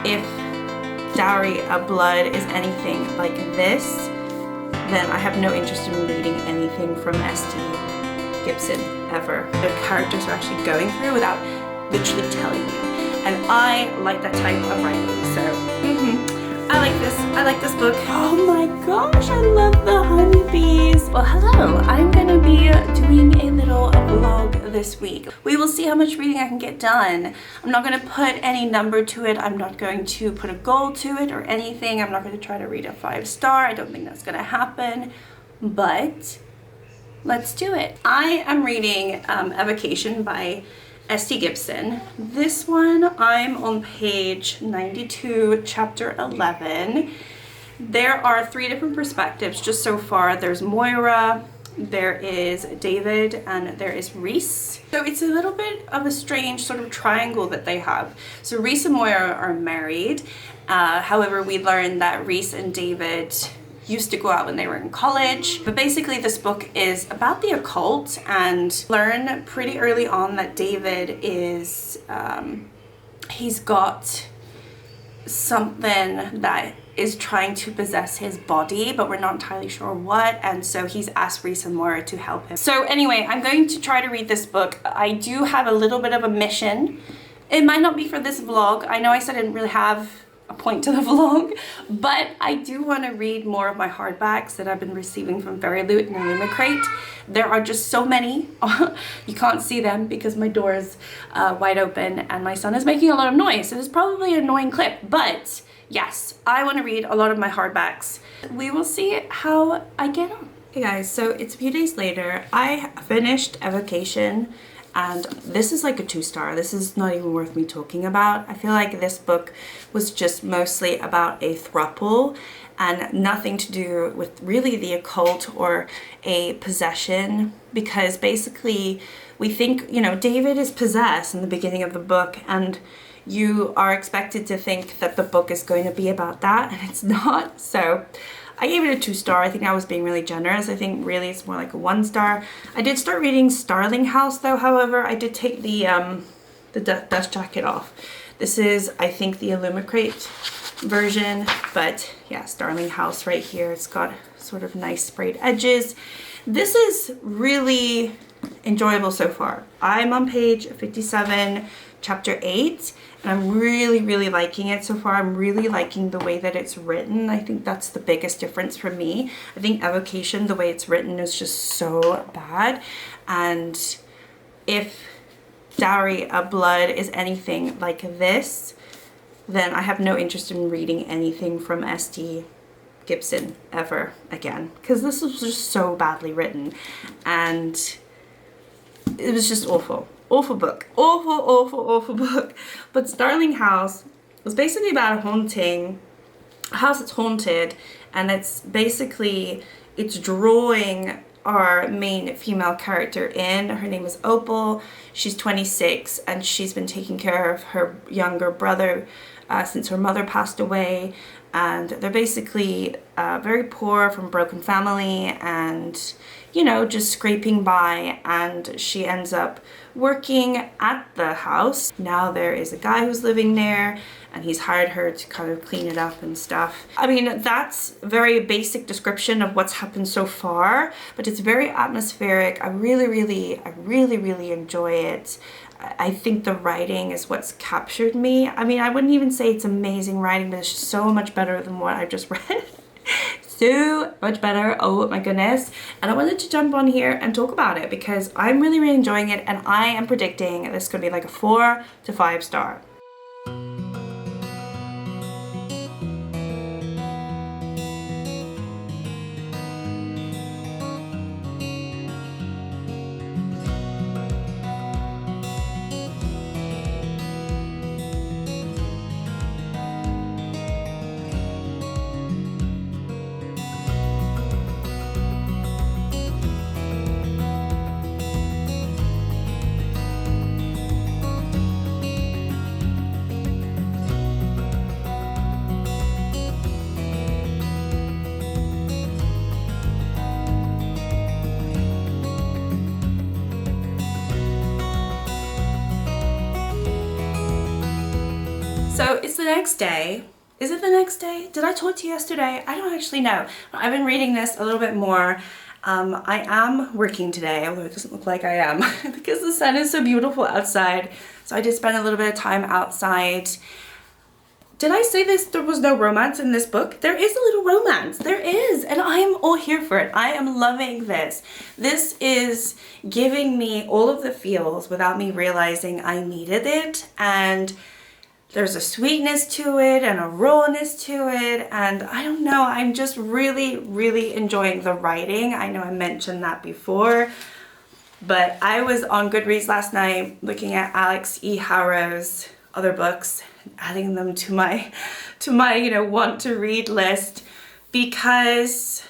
If Dowry of Blood is anything like this, then I have no interest in reading anything from S.T. Gibson ever. The characters are actually going through without literally telling you. And I like that type of writing, so I like this book. Oh my gosh, I love the honeybees. Well, hello, I'm gonna be doing a little vlog this week. We will see how much reading I can get done. I'm not gonna put any number to it. I'm not going to put a goal to it or anything. I'm not gonna try to read a 5-star. I don't think that's gonna happen, but let's do it. I am reading Evocation by S.T. Gibson. This one, I'm on page 92, chapter 11. There are 3 different perspectives just so far. There's Moira, there is David, and there is Reese. So it's a little bit of a strange sort of triangle that they have. So Reese and Moira are married. However, we learn that Reese and David used to go out when they were in college. But basically this book is about the occult, and learn pretty early on that David is, he's got something that is trying to possess his body, but we're not entirely sure what, and so he's asked Reese and Moira to help him. So anyway, I'm going to try to read this book. I do have a little bit of a mission. It might not be for this vlog. I know I said I didn't really have a point to the vlog, but I do want to read more of my hardbacks that I've been receiving from Very Loot and Illumicrate. There are just so many. You can't see them because my door is wide open and my son is making a lot of noise, so this is probably an annoying clip, but yes, I want to read a lot of my hardbacks. We will see how I get on. Hey guys, so it's a few days later. I finished Evocation, and this is like a 2-star. This is not even worth me talking about. I feel like this book was just mostly about a throuple and nothing to do with really the occult or a possession, because basically we think, you know, David is possessed in the beginning of the book, and you are expected to think that the book is going to be about that, and it's not. So I gave it a 2-star. I think I was being really generous. I think really it's more like a 1-star. I did start reading Starling House though, however. I did take the dust jacket off. This is, I think, the Illumicrate version, but yeah, Starling House right here. It's got sort of nice sprayed edges. This is really enjoyable so far. I'm on page 57, chapter 8, and I'm really liking it so far. I'm really liking the way that it's written. I think that's the biggest difference for me. I think Evocation, the way it's written, is just so bad, and if Dowry of Blood is anything like this, then I have no interest in reading anything from S.T. Gibson ever again, because this was just so badly written, and it was just awful. Awful book. Awful book. But Starling House was basically about a haunting, a house that's haunted, and it's basically, it's drawing our main female character in. Her name is Opal. She's 26, and she's been taking care of her younger brother since her mother passed away, and they're basically very poor, from a broken family, and you know, just scraping by, and she ends up working at the house. Now there is a guy who's living there, and he's hired her to kind of clean it up and stuff. I mean, that's a very basic description of what's happened so far, but it's very atmospheric. I really enjoy it. I think the writing is what's captured me. I mean, I wouldn't even say it's amazing writing, but it's just so much better than what I've just read. So much better, oh my goodness. And I wanted to jump on here and talk about it because I'm really enjoying it, and I am predicting this is going to be like a 4 to 5 star. next day. Is it the next day? Did I talk to you yesterday? I don't actually know. I've been reading this a little bit more. I am working today, although it doesn't look like I am because the sun is so beautiful outside. So I did spend a little bit of time outside. Did I say there was no romance in this book? There is a little romance. There is, and I'm all here for it. I am loving this. This is giving me all of the feels without me realizing I needed it, and there's a sweetness to it and a rawness to it, and I don't know, I'm just really, really enjoying the writing. I know I mentioned that before, but I was on Goodreads last night looking at Alex E. Harrow's other books, adding them to my want to read list, because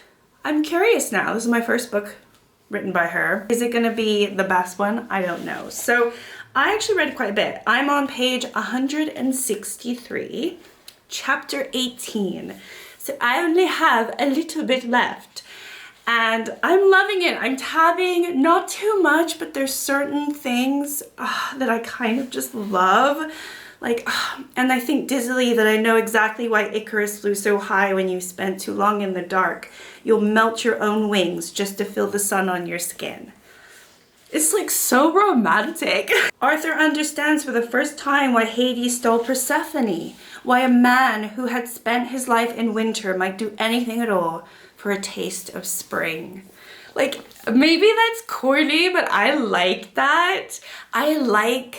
I'm curious now. This is my first book written by her. Is it gonna be the best one? I don't know. So I actually read quite a bit. I'm on page 163, chapter 18. So I only have a little bit left. And I'm loving it. I'm tabbing, not too much, but there's certain things that I kind of just love. Like, and I think dizzily that I know exactly why Icarus flew so high when you spent too long in the dark. You'll melt your own wings just to feel the sun on your skin. It's like so romantic. Arthur understands for the first time why Hades stole Persephone. Why a man who had spent his life in winter might do anything at all for a taste of spring. Like, maybe that's corny, but I like that. I don't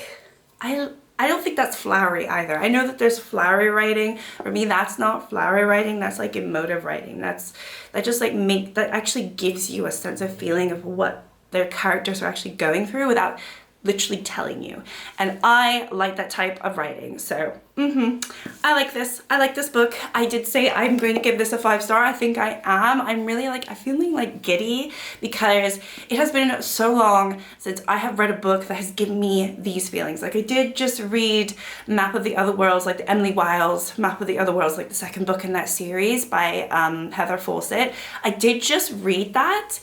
think that's flowery either. I know that there's flowery writing. For me, that's not flowery writing. That's like emotive writing. That actually gives you a sense of feeling of what their characters are actually going through without literally telling you. And I like that type of writing. So, I like this. I like this book. I did say I'm going to give this a 5-star. I think I am. I'm really I'm feeling like giddy because it has been so long since I have read a book that has given me these feelings. Like, I did just read Map of the Other Worlds, like the Emily Wiles Map of the Other Worlds, like the second book in that series by Heather Fawcett. I did just read that.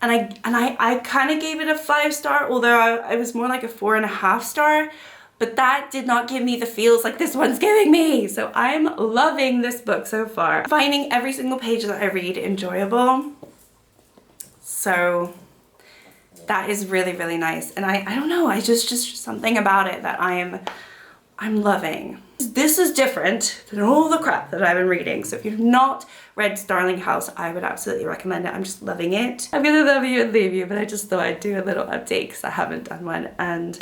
And I kind of gave it a 5-star, although I was more like a 4.5-star, but that did not give me the feels like this one's giving me. So I'm loving this book so far. Finding every single page that I read enjoyable. So that is really, really nice. And I don't know, I just something about it that I'm loving. This is different than all the crap that I've been reading. So if you've not read Starling House, I would absolutely recommend it. I'm just loving it. I'm gonna love you and leave you, but I just thought I'd do a little update because I haven't done one, and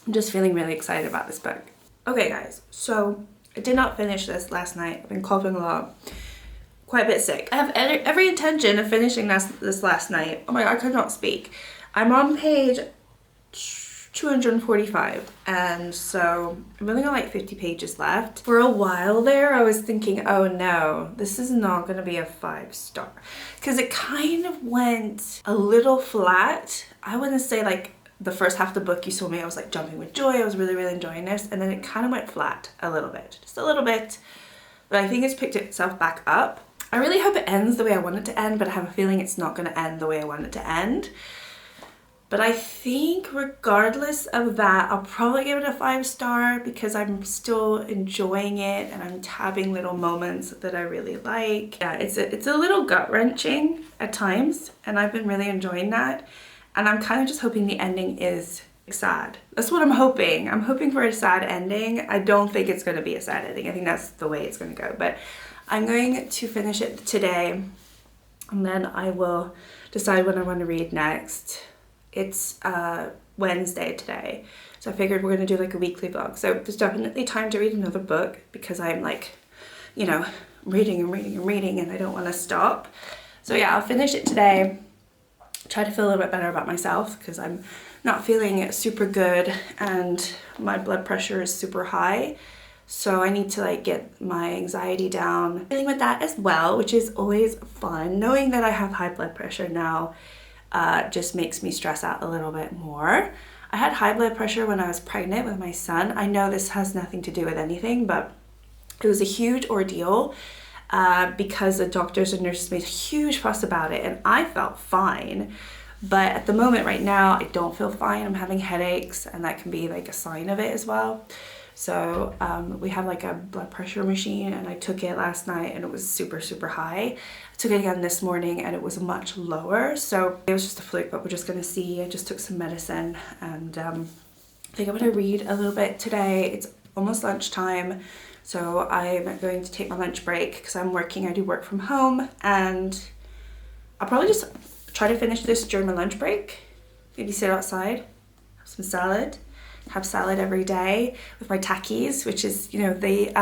I'm just feeling really excited about this book. Okay guys, so I did not finish this last night. I've been coughing a lot, quite a bit sick. I have every intention of finishing this last night. Oh my God, I could not speak. I'm on page 245, and so I've only got like 50 pages left. For a while there I was thinking, oh no, this is not gonna be a 5-star, because it kind of went a little flat. I wouldn't say like the first half of the book you saw me, I was like jumping with joy, I was really, really enjoying this, and then it kind of went flat a little bit, just a little bit, but I think it's picked itself back up. I really hope it ends the way I want it to end, but I have a feeling it's not gonna end the way I want it to end. But I think regardless of that, I'll probably give it a 5-star because I'm still enjoying it and I'm tabbing little moments that I really like. Yeah, it's a little gut-wrenching at times, and I've been really enjoying that. And I'm kind of just hoping the ending is sad. That's what I'm hoping. I'm hoping for a sad ending. I don't think it's going to be a sad ending. I think that's the way it's going to go. But I'm going to finish it today, and then I will decide what I want to read next. It's Wednesday today, so I figured we're gonna do like a weekly vlog. So there's definitely time to read another book because I'm like, you know, reading and I don't want to stop. So yeah, I'll finish it today. Try to feel a little bit better about myself because I'm not feeling super good and my blood pressure is super high. So I need to like get my anxiety down. Dealing with that as well, which is always fun. Knowing that I have high blood pressure now just makes me stress out a little bit more. I had high blood pressure when I was pregnant with my son. I know this has nothing to do with anything, but it was a huge ordeal because the doctors and nurses made a huge fuss about it, and I felt fine. But at the moment right now, I don't feel fine. I'm having headaches, and that can be like a sign of it as well. So we have like a blood pressure machine, and I took it last night and it was super, super high. I took it again this morning and it was much lower. So it was just a fluke, but we're just gonna see. I just took some medicine, and I think I'm gonna read a little bit today. It's almost lunchtime. So I'm going to take my lunch break because I'm working. I do work from home, and I'll probably just try to finish this during my lunch break. Maybe sit outside, have some salad. Have salad every day with my Takis, which is, you know, they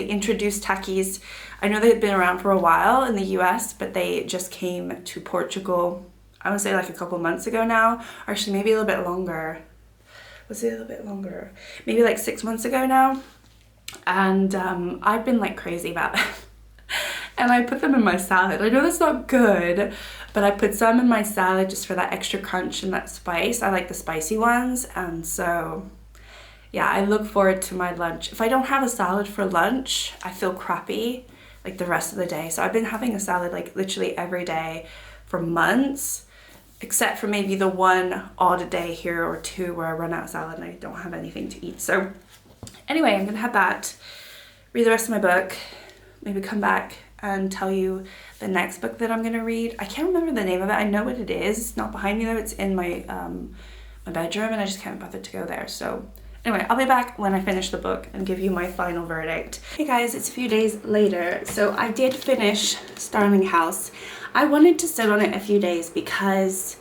introduced Takis. I know they've been around for a while in the US, but they just came to Portugal, I would say like a couple months ago now, or actually maybe a little bit longer. Was it a little bit longer? Maybe like 6 months ago now. And I've been like crazy about them. And I put them in my salad. I know that's not good, but I put some in my salad just for that extra crunch and that spice. I like the spicy ones, and so yeah, I look forward to my lunch. If I don't have a salad for lunch, I feel crappy like the rest of the day. So I've been having a salad like literally every day for months, except for maybe the one odd day here or two where I run out of salad and I don't have anything to eat. So anyway, I'm gonna have that, read the rest of my book, maybe come back and tell you the next book that I'm gonna read. I can't remember the name of it. I know what it is. It's not behind me though. It's in my my bedroom, and I just can't bother to go there. So anyway, I'll be back when I finish the book and give you my final verdict. Hey guys, it's a few days later. So I did finish Starling House. I wanted to sit on it a few days because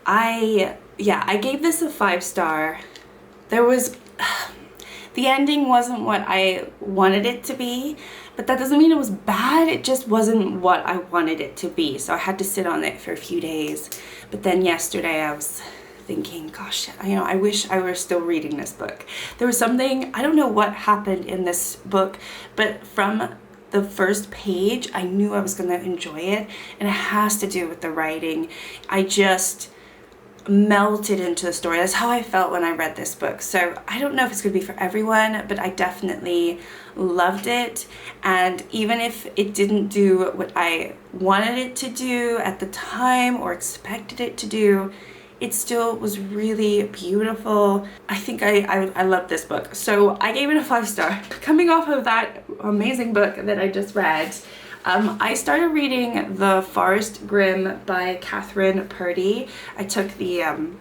I gave this a 5-star. There was the ending wasn't what I wanted it to be, but that doesn't mean it was bad. It just wasn't what I wanted it to be. So I had to sit on it for a few days. But then yesterday I was thinking, gosh, you know, I wish I were still reading this book. There was something, I don't know what happened in this book, but from the first page, I knew I was going to enjoy it. And it has to do with the writing. I just melted into the story. That's how I felt when I read this book. So I don't know if it's going to be for everyone, but I definitely loved it. And even if it didn't do what I wanted it to do at the time or expected it to do, it still was really beautiful. I think I love this book. So I gave it a 5-star. Coming off of that amazing book that I just read, I started reading The Forest Grimm by Catherine Purdy. I took the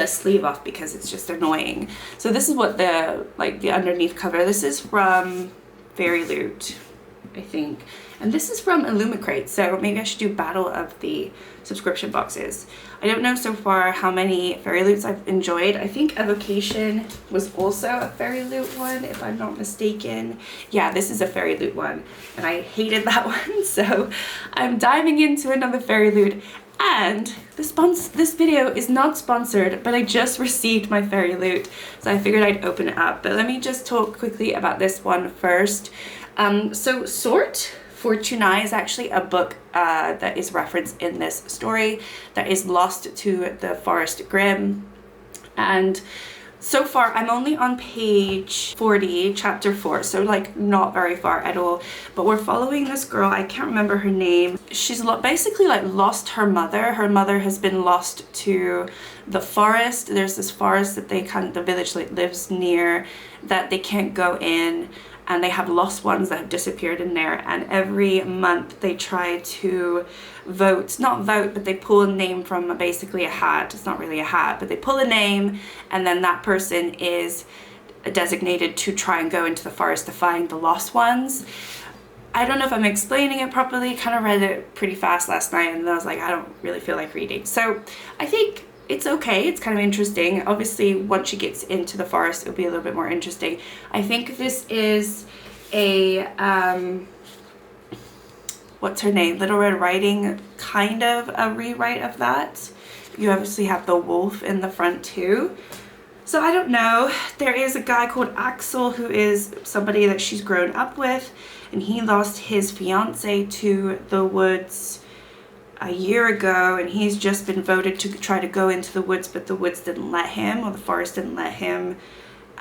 sleeve off because it's just annoying. So this is what the underneath cover. This is from Fairy Loot, I think. And this is from Illumicrate, so maybe I should do Battle of the Subscription Boxes. I don't know so far how many Fairy Loots I've enjoyed. I think Evocation was also a Fairy Loot one, if I'm not mistaken. Yeah, this is a Fairy Loot one, and I hated that one, so I'm diving into another Fairy Loot. And this video is not sponsored, but I just received my Fairy Loot, so I figured I'd open it up. But let me just talk quickly about this one first. So Sort Fortunae is actually a book that is referenced in this story that is lost to the Forest Grimm. And so far I'm only on page 40, chapter 4, so like not very far at all. But we're following this girl, I can't remember her name. She's basically like lost her mother. Her mother has been lost to the forest. There's this forest that the village lives near that they can't go in. And they have lost ones that have disappeared in there. And every month they try to not vote, but they pull a name from basically a hat. It's not really a hat, but they pull a name, and then that person is designated to try and go into the forest to find the lost ones. I don't know if I'm explaining it properly. Kind of read it pretty fast last night, and I was like, I don't really feel like reading. So I think it's okay. It's kind of interesting. Obviously, once she gets into the forest, it'll be a little bit more interesting. I think this is a, what's her name? Little Red Riding, kind of a rewrite of that. You obviously have the wolf in the front too. So I don't know. There is a guy called Axel who is somebody that she's grown up with, and he lost his fiance to the woods a year ago, and he's just been voted to try to go into the woods, but the woods didn't let him, or the forest didn't let him.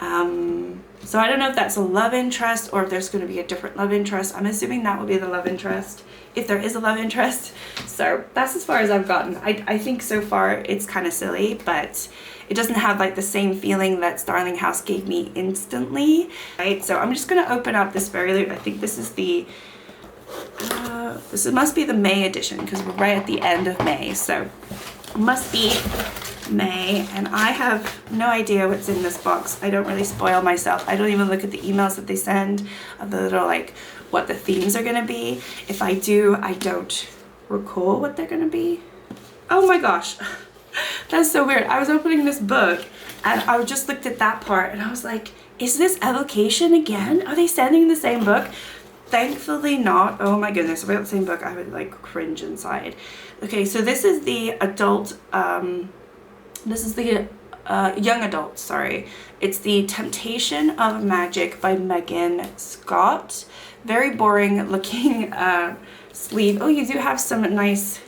So I don't know if that's a love interest or if there's going to be a different love interest. I'm assuming that will be the love interest, if there is a love interest. So that's as far as I've gotten. I think so far it's kind of silly, but it doesn't have like the same feeling that Starling House gave me instantly, right? So I'm just gonna open up this Fairy Loot. I think this is the must be the May edition because we're right at the end of May, so it must be May, and I have no idea what's in this box. I don't really spoil myself. I don't even look at the emails that they send of the little like what the themes are gonna be. If I do, I don't recall what they're gonna be. Oh my gosh, that's so weird. I was opening this book and I just looked at that part and I was like, is this Evocation again? Are they sending the same book? Thankfully not. Oh my goodness, if I got the same book, I would like cringe inside. Okay, so this is the adult, this is the young adult, sorry. It's the Temptation of Magic by Megan Scott. Very boring looking sleeve. Oh, you do have some nice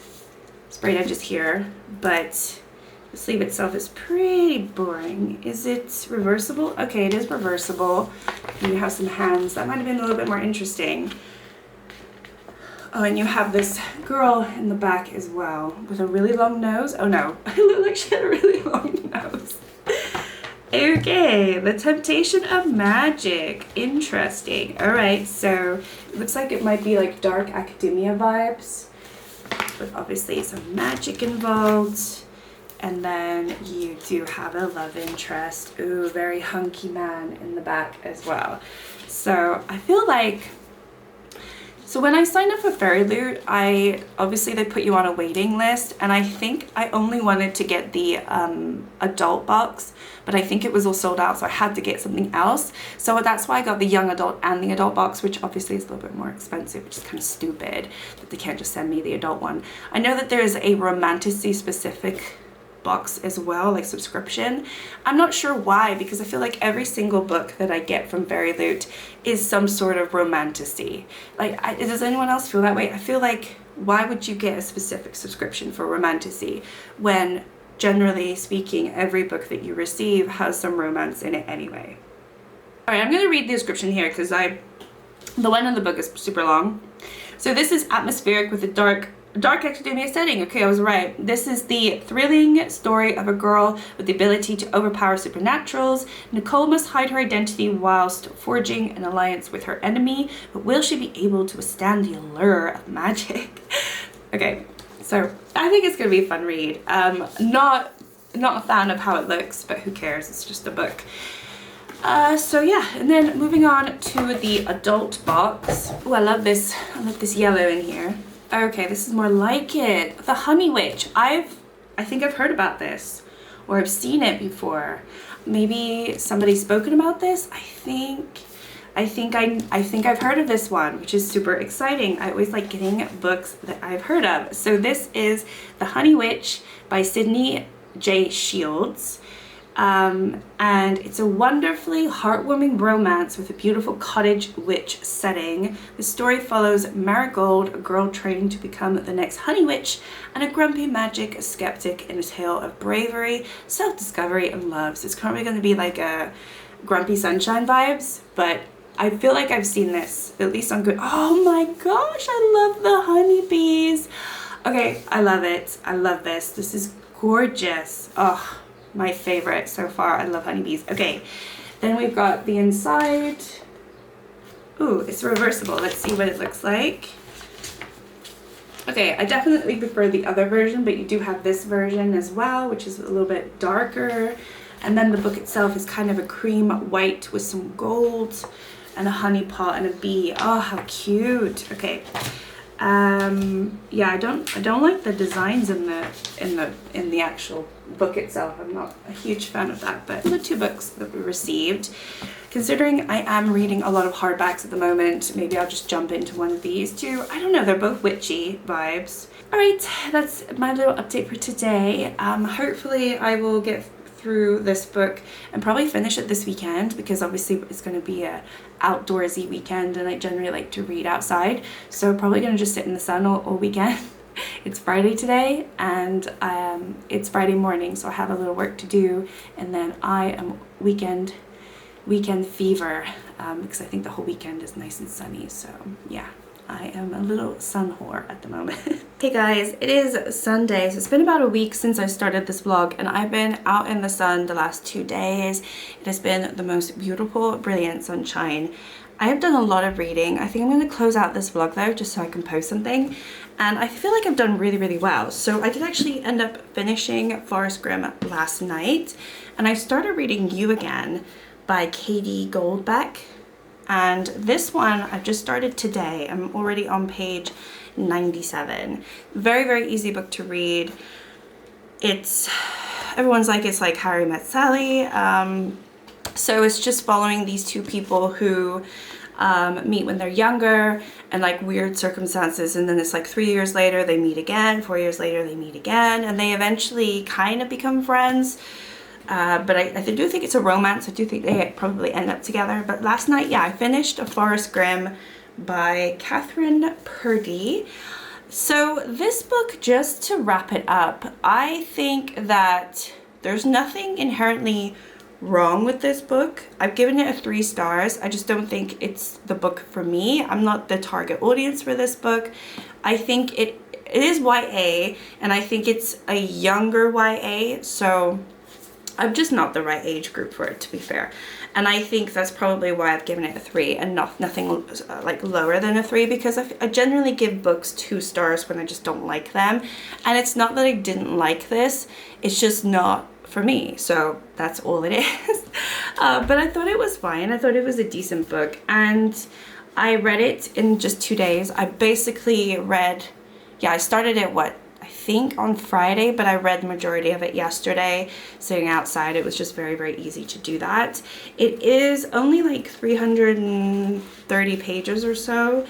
sprayed edges here, but the sleeve itself is pretty boring. Is it reversible? Okay, it is reversible. And you have some hands. That might have been a little bit more interesting. Oh, and you have this girl in the back as well with a really long nose. Oh no, it looked like she had a really long nose. Okay, the Temptation of Magic. Interesting. All right, so it looks like it might be like dark academia vibes, with obviously some magic involved. And then you do have a love interest. Ooh, very hunky man in the back as well. So I feel like, so when I signed up for Fairy Loot, obviously they put you on a waiting list, and I think I only wanted to get the adult box, but I think it was all sold out, so I had to get something else. So that's why I got the young adult and the adult box, which obviously is a little bit more expensive, which is kind of stupid that they can't just send me the adult one. I know that there is a romantasy specific box as well, like subscription. I'm not sure why, because I feel like every single book that I get from Fairy Loot is some sort of romantasy. Like, does anyone else feel that way? I feel like, why would you get a specific subscription for romantasy when, generally speaking, every book that you receive has some romance in it anyway? All right, I'm going to read the description here because the one in the book is super long. So this is atmospheric with a dark academia setting. Okay, I was right. This is the thrilling story of a girl with the ability to overpower supernaturals. Nicole must hide her identity whilst forging an alliance with her enemy, but will she be able to withstand the allure of magic? Okay, so I think it's gonna be a fun read. Not a fan of how it looks, but who cares? It's just a book. So yeah, and then moving on to the adult box. Oh, I love this yellow in here. Okay, this is more like it. The Honey Witch. I think I've heard about this, or I've seen it before. Maybe somebody's spoken about this. I think I've heard of this one, which is super exciting. I always like getting books that I've heard of. So this is The Honey Witch by Sydney J. Shields. And it's a wonderfully heartwarming romance with a beautiful cottage witch setting. The story follows Marigold, a girl training to become the next Honey Witch, and a grumpy magic skeptic in a tale of bravery, self-discovery, and love. So it's probably going to be like a Grumpy Sunshine vibes, but I feel like I've seen this, at least on Good. Oh my gosh, I love the honeybees. Okay, I love it. I love this. This is gorgeous. Oh, my favorite so far. I love honeybees. Okay, then we've got the inside. Ooh, it's reversible. Let's see what it looks like. Okay, I definitely prefer the other version, but you do have this version as well, which is a little bit darker. And then the book itself is kind of a cream white with some gold and a honey pot and a bee. Oh, how cute. Okay. Yeah, I don't like the designs in the actual book itself. I'm not a huge fan of that, but the two books that we received, considering I am reading a lot of hardbacks at the moment, maybe I'll just jump into one of these too. I don't know, they're both witchy vibes. All right, that's my little update for today. Hopefully I will get through this book and probably finish it this weekend, because obviously it's going to be a outdoorsy weekend and I generally like to read outside, so probably going to just sit in the sun all weekend. It's Friday today, and it's Friday morning, so I have a little work to do, and then I am weekend fever, because I think the whole weekend is nice and sunny. So yeah, I am a little sun whore at the moment. Hey guys, it is Sunday, so it's been about a week since I started this vlog, and I've been out in the sun the last 2 days. It has been the most beautiful, brilliant sunshine. I have done a lot of reading. I think I'm going to close out this vlog though, just so I can post something. And I feel like I've done really, really well. So I did actually end up finishing Forrest Grimm last night, and I started reading You Again by Katie Goldbeck. And this one I've just started today. I'm already on page 97. Very, very easy book to read. Everyone's like, it's like Harry Met Sally. So it's just following these two people who meet when they're younger and like weird circumstances, and then it's like 3 years later they meet again, 4 years later they meet again, and they eventually kind of become friends. But I do think it's a romance. I do think they probably end up together. But last night, yeah, I finished a Forrest Grimm by Catherine Purdy. So this book, just to wrap it up, I think that there's nothing inherently wrong with this book. I've given it 3 stars. I just don't think it's the book for me. I'm not the target audience for this book. I think it is YA, and I think it's a younger YA, so I'm just not the right age group for it, to be fair. And I think that's probably why I've given it a 3 and nothing like lower than a 3, because I generally give books 2 stars when I just don't like them. And it's not that I didn't like this, it's just not for me. So that's all it is. But I thought it was fine. I thought it was a decent book, and I read it in just 2 days. I basically read, I started it, I think on Friday, but I read the majority of it yesterday sitting outside. It was just very, very easy to do that. It is only like 330 pages or so,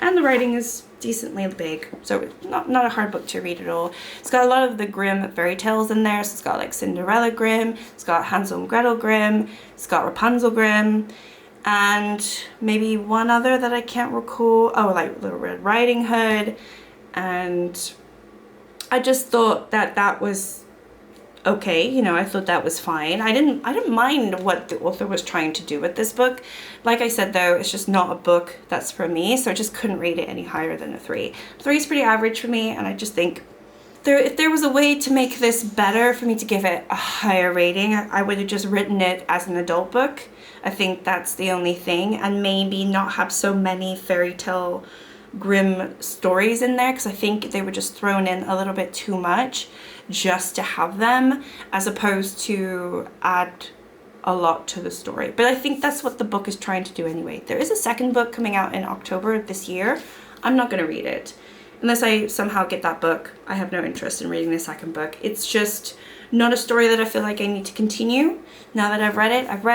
and the writing is decently big, so not a hard book to read at all. It's got a lot of the Grimm fairy tales in there, so it's got like Cinderella Grimm, it's got Hansel and Gretel Grimm, it's got Rapunzel Grimm, and maybe one other that I can't recall. Oh, like Little Red Riding Hood. And I just thought that was okay, you know, I thought that was fine. I didn't mind what the author was trying to do with this book. Like I said though, it's just not a book that's for me, so I just couldn't rate it any higher than a 3. 3 is pretty average for me, and I just think if there was a way to make this better for me to give it a higher rating, I would have just written it as an adult book. I think that's the only thing, and maybe not have so many fairy tale Grimm stories in there, because I think they were just thrown in a little bit too much just to have them, as opposed to add a lot to the story. But I think that's what the book is trying to do anyway. There is a second book coming out in October this year. I'm not going to read it unless I somehow get that book. I have no interest in reading the second book. It's just not a story that I feel like I need to continue. Now that I've read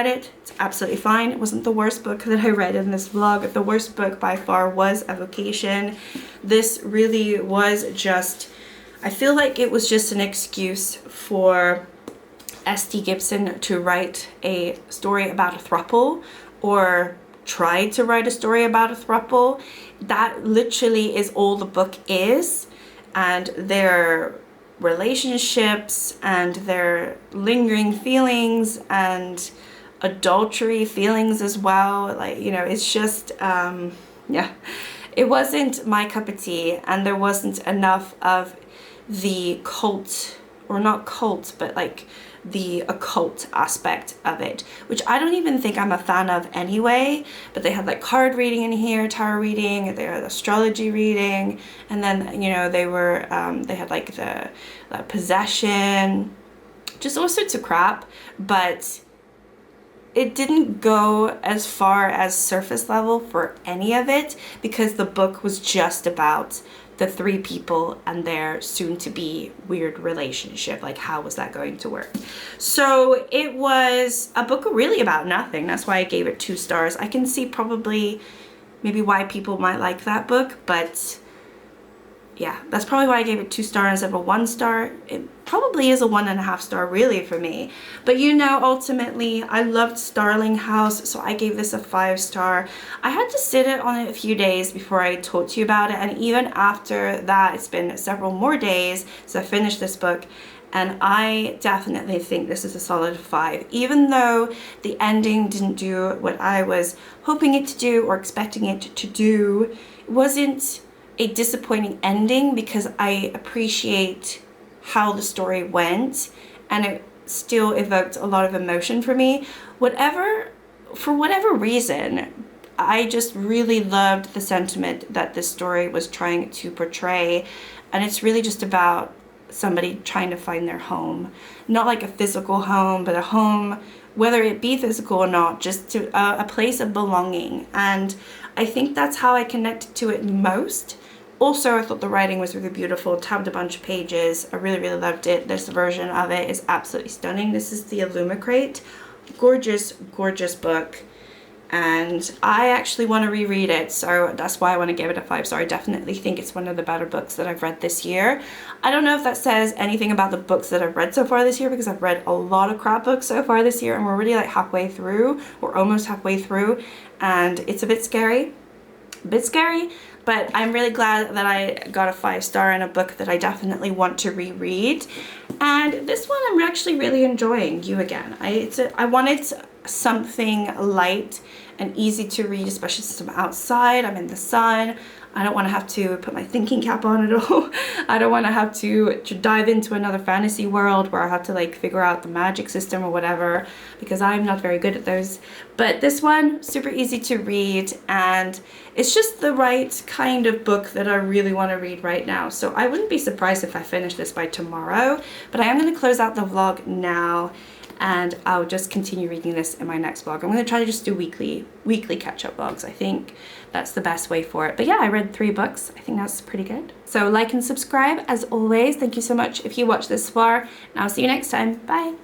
it, it's absolutely fine. It wasn't the worst book that I read in this vlog. The worst book by far was Evocation. This really was just, I feel like it was just an excuse for S.T. Gibson to write a story about a throuple, or try to write a story about a throuple. That literally is all the book is, and their relationships and their lingering feelings and adultery feelings as well. Like, you know, it's just yeah, it wasn't my cup of tea, and there wasn't enough of the cult, or not cult, but like the occult aspect of it, which I don't even think I'm a fan of anyway. But they had like card reading in here, tarot reading, they had astrology reading, and then, you know, they had like the possession, just all sorts of crap. But it didn't go as far as surface level for any of it, because the book was just about the 3 people and their soon-to-be weird relationship. Like, how was that going to work? So it was a book really about nothing. That's why I gave it 2 stars. I can see probably maybe why people might like that book, but yeah, that's probably why I gave it 2 stars instead of a 1 star. It probably is a 1.5 star really for me. But you know, ultimately, I loved Starling House, so I gave this a 5 star. I had to sit on it a few days before I talked to you about it, and even after that, it's been several more days since I finished this book, and I definitely think this is a solid 5. Even though the ending didn't do what I was hoping it to do or expecting it to do, it wasn't a disappointing ending because I appreciate how the story went, and it still evoked a lot of emotion for me. For whatever reason, I just really loved the sentiment that this story was trying to portray, and it's really just about somebody trying to find their home. Not like a physical home, but a home, whether it be physical or not, just to a place of belonging. And I think that's how I connected to it most. Also, I thought the writing was really beautiful, tabbed a bunch of pages. I really, really loved it. This version of it is absolutely stunning. This is the Illumicrate. Gorgeous, gorgeous book. And I actually want to reread it, so that's why I want to give it a 5-star. I definitely think it's one of the better books that I've read this year. I don't know if that says anything about the books that I've read so far this year, because I've read a lot of crap books so far this year, and we're already like halfway through, or almost halfway through, and it's a bit scary. But I'm really glad that I got a 5-star in a book that I definitely want to reread. And this one I'm actually really enjoying, You Again. I wanted something light and easy to read, especially since I'm outside, I'm in the sun. I don't want to have to put my thinking cap on at all. I don't want to have to dive into another fantasy world where I have to like figure out the magic system or whatever, because I'm not very good at those. But this one, super easy to read, and it's just the right kind of book that I really want to read right now. So I wouldn't be surprised if I finish this by tomorrow, but I am going to close out the vlog now, and I'll just continue reading this in my next vlog. I'm going to try to just do weekly catch-up vlogs. I think that's the best way for it. But yeah, I read 3 books. I think that's pretty good. So like and subscribe as always. Thank you so much if you watched this far, and I'll see you next time. Bye.